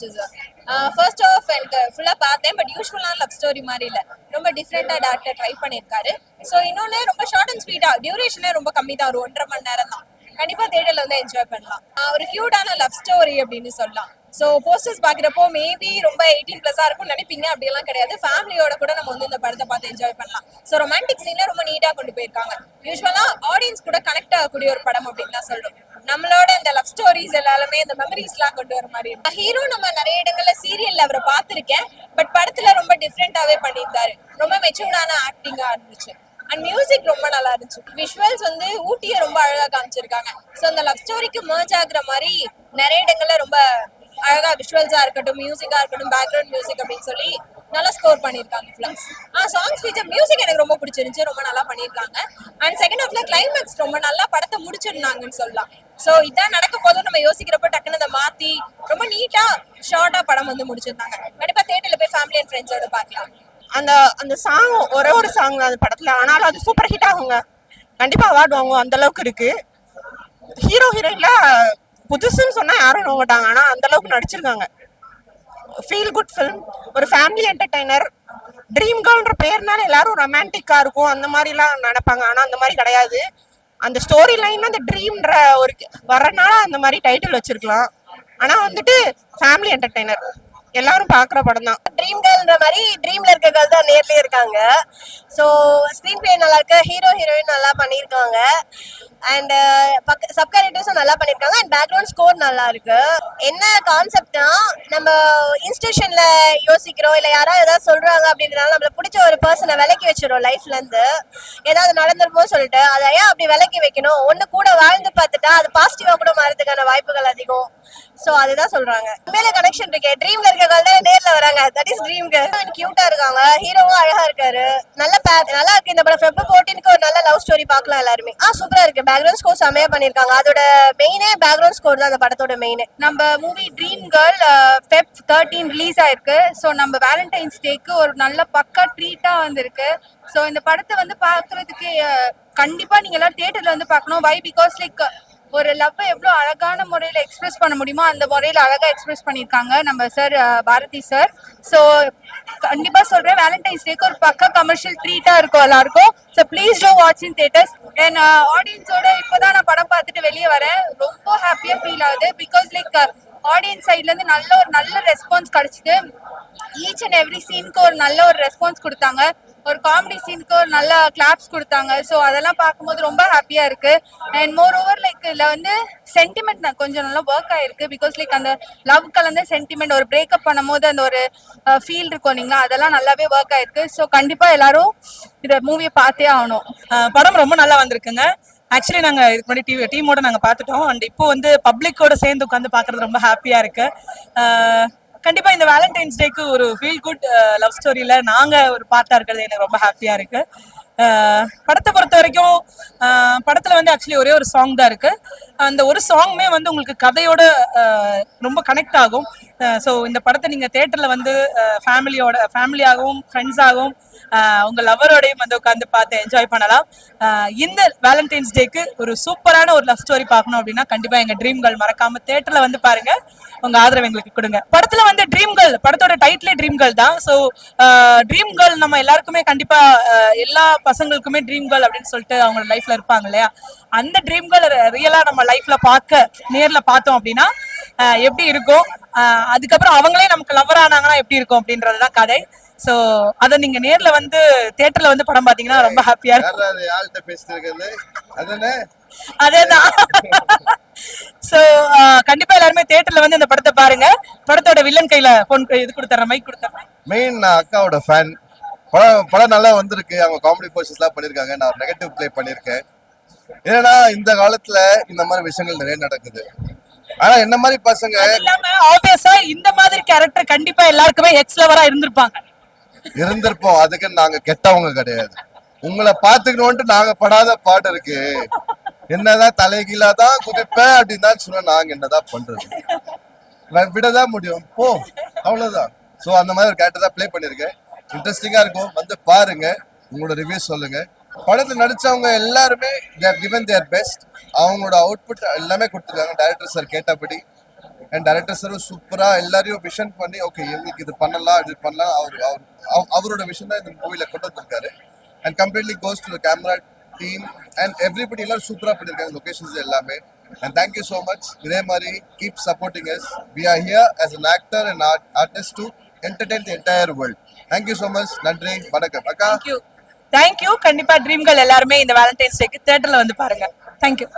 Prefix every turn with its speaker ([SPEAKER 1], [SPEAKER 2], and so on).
[SPEAKER 1] இருந்துச்சு sir. First of எனக்கு ஃபுல்லா பார்த்தேன். பட் யூஸ்வலான லவ் ஸ்டோரி மாதிரி இல்ல, ரொம்ப டிஃப்ரெண்டா டேரக்டர் ட்ரை பண்ணியிருக்காரு. ஸோ இன்னொன்னு ரொம்ப ஷார்ட் அண்ட் ஸ்வீட்டா, டியூரேஷனே ரொம்ப கம்மி தான், ஒரு 1.5 மணி நேரம் தான். கண்டிப்பா தியேட்டர்ல வந்து என்ஜாய் பண்ணலாம். ஒரு கியூட்டான லவ் ஸ்டோரி அப்படின்னு சொல்லலாம். ஸோ போஸ்டர்ஸ் பாக்குறப்போ மேபி ரொம்ப 18+ இருக்கும்னு நினைப்பீங்க, அப்படியெல்லாம் கிடையாது. ஃபேமிலியோட கூட நம்ம வந்து இந்த படத்தை பார்த்து என்ஜாய் பண்ணலாம். ஸோ ரொமான்டிக் சீன்ல ரொம்ப நீட்டா கொண்டு போயிருக்காங்க. யூஸ்வலா ஆடியன்ஸ் கூட கனெக்ட் ஆகக்கூடிய ஒரு படம் அப்படின்னு தான் சொல்றோம். நம்மளோட இந்த லவ் ஸ்டோரிஸ் எல்லாமே இந்த மெமரிஸ் எல்லாம் கொண்டு வர மாதிரி. ஹீரோ நம்ம நிறைய இடங்கள்ல சீரியல்ல அவரை பார்த்திருக்கேன். பட் படத்துல ரொம்ப டிஃப்ரெண்டாவே பண்ணியிருந்தாரு. ரொம்ப மெச்சூர்டான ஆக்டிங்கா இருந்துச்சு. அண்ட் மியூசிக் ரொம்ப நல்லா இருந்துச்சு. விஷுவல்ஸ் வந்து ஊட்டியை ரொம்ப அழகா காமிச்சிருக்காங்க. ஸோ அந்த லவ் ஸ்டோரிக்கு மர்ஜ் ஆகுற மாதிரி நிறைய இடங்கள்ல ரொம்ப அழகா விஷுவல்ஸா இருக்கட்டும், மியூசிக்கா இருக்கட்டும், பேக்ரவுண்ட் மியூசிக் அப்படின்னு சொல்லி நல்லா ஸ்கோர் பண்ணிருக்காங்க. ஃபிளக்ஸ் சாங்ஸ் ஃபீச்சர் மியூசிக் எனக்கு ரொம்ப பிடிச்சிருந்துச்சு, ரொம்ப நல்லா பண்ணிருக்காங்க. அண்ட் செகண்ட் ஹாஃப்ல கிளைமேக்ஸ் ரொம்ப நல்லா படத்தை முடிச்சிருந்தாங்கன்னு சொல்லலாம். ஸோ இதான் நடக்க போதும் நம்ம யோசிக்கிறப்ப டக்குன்னு அதை மாத்தி ரொம்ப நீட்டா ஷார்ட்டா படம் வந்து முடிச்சிருந்தாங்க. கண்டிப்பா தியேட்டர்ல போய் ஃபேமிலி அண்ட் ஃப்ரெண்ட்ஸோட பார்க்கலாம்.
[SPEAKER 2] அந்த அந்த சாங் ஒரே ஒரு சாங் தான் அந்த படத்துல, ஆனாலும் அது சூப்பர் ஹிட் ஆகுங்க. கண்டிப்பா அவார்டு வாங்குவோம், அந்த அளவுக்கு இருக்கு. ஹீரோ ஹீரோயின்ல புதுசுன்னு சொன்னா யாரும் நம்ப மாட்டாங்க, ஆனா அந்த அளவுக்கு நடிச்சிருக்காங்க. ஃபீல் குட் ஃபிலிம், ஒரு ஃபேமிலி என்டர்டைனர். ட்ரீம் கேர்ள்ன்ற பேர்னால எல்லாரும் ரொமான்டிக்கா இருக்கும் அந்த மாதிரிலாம் நினைப்பாங்க, ஆனா அந்த மாதிரி கிடையாது. அந்த ஸ்டோரி லைன் அந்த ட்ரீம்ன்ற ஒரு வரனால அந்த மாதிரி டைட்டில் வச்சிருக்கலாம். ஆனா வந்துட்டு ஃபேமிலி என்டர்டைனர், எல்லாரும் பாக்குற படம் தான்.
[SPEAKER 3] ட்ரீம் கேர்ள்ன்ற மாதிரி ட்ரீம்ல இருக்க கேர்ள் தான் நேர்லயே இருக்காங்க. ஸோ ஸ்க்ரீன் பிளே நல்லா இருக்கு, ஹீரோ ஹீரோயின் நல்லா பண்ணியிருக்காங்க. அண்ட் சப் கேரக்டர்ஸும் நல்லா பண்ணியிருக்காங்க. அண்ட் பேக்ரவுண்ட் ஸ்கோர் நல்லா இருக்கு. என்ன கான்செப்ட்னா, நம்ம இன்ஸ்டியூஷன்ல யோசிக்கிறோம், இல்லை யாராவது ஏதாவது சொல்றாங்க அப்படின்றனால நம்மள பிடிச்ச ஒரு பர்சனை விலக்கி வச்சிடும் லைஃப்ல இருந்து. ஏதாவது நடந்துருமோ சொல்லிட்டு அதை ஏன் அப்படி விலக்கி வைக்கணும், ஒன்று கூட வாழ்ந்து பார்த்துட்டா அது பாசிட்டிவா கூட மாறதுக்கான வாய்ப்புகள் அதிகம். ஸோ அதுதான் சொல்றாங்க. மேலே கனெக்ஷன் இருக்கு. ட்ரீம்ல இருக்க கேர்ள் தான் நேர்ல வராங்க, தட் இஸ் ட்ரீம் கேர்ள். கியூட்டா இருக்காங்க, ஹீரோவும் அழகா இருக்காரு. நல்லா இருக்கு இந்த படம். Feb 14க்கு ஒரு நல்ல லவ் ஸ்டோரி பார்க்கலாம் எல்லாருமே. சூப்பரா இருக்கு. பேக்ரவுண்ட் ஸ்கோர் செமையா பண்ணிருக்காங்க. அதோட மெயினே பேக்ரவுண்ட் ஸ்கோர் தான் அந்த படத்தோட மெயினே.
[SPEAKER 4] நம்ம movie dream girl Feb 13 release ஆயிருக்கு. ஸோ நம்ம வேலண்டைன்ஸ் டேக்கு ஒரு நல்ல பக்கா ட்ரீட்டா வந்திருக்கு. ஸோ இந்த படத்தை வந்து பார்க்கறதுக்கு கண்டிப்பா நீங்க எல்லாரும் தியேட்டர்ல வந்து பார்க்கணும். வை பிகாஸ் லைக் ஒரு லவ் எவ்வளோ அழகான முறையில் எக்ஸ்பிரஸ் பண்ண முடியுமோ அந்த முறையில் அழகாக எக்ஸ்பிரஸ் பண்ணியிருக்காங்க நம்ம சார், பாரதி சார். ஸோ கண்டிப்பாக சொல்கிறேன், வேலண்டைன்ஸ் டேக்கு ஒரு பக்கா கமர்ஷியல் ட்ரீட்டாக இருக்கும் எல்லாருக்கும். So please do watch in theatres. And ஆடியன்ஸோட இப்போ தான் நான் படம் பார்த்துட்டு வெளியே வரேன். ரொம்ப ஹாப்பியாக ஃபீல் ஆகுது. பிகாஸ் லைக் ஆடியன்ஸ் சைட்லேருந்து நல்ல ரெஸ்பான்ஸ் கிடச்சிது. ஈச் அண்ட் எவ்ரி சீனுக்கு ஒரு நல்ல ஒரு ரெஸ்பான்ஸ் கொடுத்தாங்க. ஒரு காமெடி சீனுக்கு ஒரு நல்ல கிளாப்ஸ் கொடுத்தாங்க. ஸோ அதெல்லாம் பார்க்கும்போது ரொம்ப ஹாப்பியாக இருக்குது. அண்ட் மோர் ஓவர் லைக் இதில் வந்து சென்டிமெண்ட் கொஞ்சம் நல்லா ஒர்க் ஆகிருக்கு. பிகாஸ் லைக் அந்த லவ் கலந்த சென்டிமெண்ட், ஒரு பிரேக்கப் பண்ணும் போது அந்த ஒரு ஃபீல் இருக்கும் இல்லைங்களா, அதெல்லாம் நல்லாவே ஒர்க் ஆகிருக்கு. ஸோ கண்டிப்பாக எல்லாரும் இதை மூவியை பார்த்தே ஆகணும்.
[SPEAKER 5] படம் ரொம்ப நல்லா வந்திருக்குங்க. ஆக்சுவலி நாங்கள் இதுக்கு முன்னாடி டீமோட நாங்கள் பார்த்துட்டோம். அண்ட் இப்போ வந்து பப்ளிக்கோட சேர்ந்து உட்காந்து பார்க்குறது ரொம்ப ஹாப்பியாக இருக்கு. கண்டிப்பா இந்த வேலண்டைன்ஸ் டேக்கு ஒரு ஃபீல் குட் லவ் ஸ்டோரியில நாங்க ஒரு பார்ட்டா இருக்கிறது எனக்கு ரொம்ப ஹாப்பியா இருக்கு. படத்தை பொறுத்த வரைக்கும் படத்துல வந்து ஆக்சுவலி ஒரே ஒரு சாங் தான் இருக்கு. அந்த ஒரு சாங்மே வந்து உங்களுக்கு கதையோட ரொம்ப கனெக்ட் ஆகும். ஸோ இந்த படத்தை நீங்க தியேட்டர்ல வந்து ஃபேமிலியாகவும் ஃப்ரெண்ட்ஸாகவும் உங்க லவரோடையும் வந்து உட்காந்து பார்த்து என்ஜாய் பண்ணலாம். இந்த வேலண்டைன்ஸ் டேக்கு ஒரு சூப்பரான ஒரு லவ் ஸ்டோரி பார்க்கணும் அப்படின்னா கண்டிப்பா எங்க ட்ரீம் கேர்ள் மறக்காம தியேட்டர்ல வந்து பாருங்க. உங்க ஆதரவு எங்களுக்கு கொடுங்க. படத்துல வந்து ட்ரீம் கேர்ள், படத்தோட டைட்டிலே ட்ரீம் கேர்ள் தான். ஸோ ட்ரீம் கேர்ள் நம்ம எல்லாருக்குமே கண்டிப்பா எல்லா பசங்களுக்குமே ட்ரீம் கேர்ள் அப்படின்னு சொல்லிட்டு அவங்க லைஃப்ல இருப்பாங்க இல்லையா, அந்த ட்ரீம் கேர்ள் ரியலா நம்ம லைஃப்ல நேர்ல பார்த்தோம் அப்படின்னா எப்படி இருக்கும், அதுக்கப்புறம் அவங்களே நமக்கு லவர் ஆனாங்கன்னா எப்படி இருக்கும் அப்படின்றதுதான் கதை. சோ அத நீங்க நேர்ல வந்து தியேட்டர்ல வந்து படம் பாத்தீங்கன்னா ரொம்ப ஹாப்பியா இருக்கும். அதேதான். சோ கண்டிப்பா எல்லாருமே தியேட்டர்ல வந்து இந்த படத்தை பாருங்க. படத்தோட வில்லன் கையில போன் இது கொடுத்துறேன், மைக் கொடுத்துறேன்.
[SPEAKER 6] மெயின் நான் அக்காவோட ஃபேன். படம் நல்லா வந்திருக்கு. அவங்க காமெடி போர்ஷன்ஸ் எல்லாம் பண்ணிருக்காங்க. நான் நெகட்டிவ் பிளே பண்ணிருக்கேன். ஏன்னா இந்த காலத்துல இந்த மாதிரி விஷயங்கள் நிறைய நடக்குது. ஆனா என்ன மாதிரி பசங்க
[SPEAKER 5] ஆப்வியஸா இந்த மாதிரி கேரக்டர் கண்டிப்பா எல்லாருக்குமே எக்ஸ் லவரா
[SPEAKER 6] இருந்திருப்போம். அதுக்கு நாங்க கெட்டவங்க கிடையாது. உங்களை பாத்துக்கணும்ட்டு நாங்க படாத பாட்டு இருக்கு. என்னதான் தலைகீழாதான் குதிப்பேன் அப்படின்னு தான் சொன்னா நாங்க என்னதான் பண்றது, விடதான் முடியும் போ, அவ்வளவுதான். சோ அந்த மாதிரி ஒரு கேரக்டர் தான் பிளே பண்ணிருக்கேன். இன்ட்ரெஸ்டிங்கா இருக்கும், வந்து பாருங்க, உங்களோட ரிவ்யூ சொல்லுங்க. படத்துல நடிச்சவங்க எல்லாருமே they have given their best. அவங்களோட அவுட்புட் எல்லாமே கொடுத்துருக்காங்க. டைரக்டர் சார் கேட்டபடி அண்ட் டைரக்டர் சாரும் சூப்பரா எல்லாரையும் விஷன் பண்ணி ஓகே இவங்களுக்கு இது பண்ணலாம் இது பண்ணலாம் அவரோட விஷன் தான் இந்த மூவில கொண்டு வந்திருக்காரு. And completely goes to camera team and everybody எல்லாரும் சூப்பரா பண்ணிருக்காங்க லொகேஷன்ஸ் எல்லாமே. And thank you so much. இதே மாதிரி keep supporting us. We are here as an actor and artist to entertain the entire world. Thank you so much. நன்றி, வணக்கம். அக்கா
[SPEAKER 5] thank you. கண்டிப்பா ட்ரீம் கேர்ள் எல்லாருமே இந்த வேலண்டைன்ஸ் டேக்கு தியேட்டர்ல வந்து பாருங்க. தேங்க்யூ.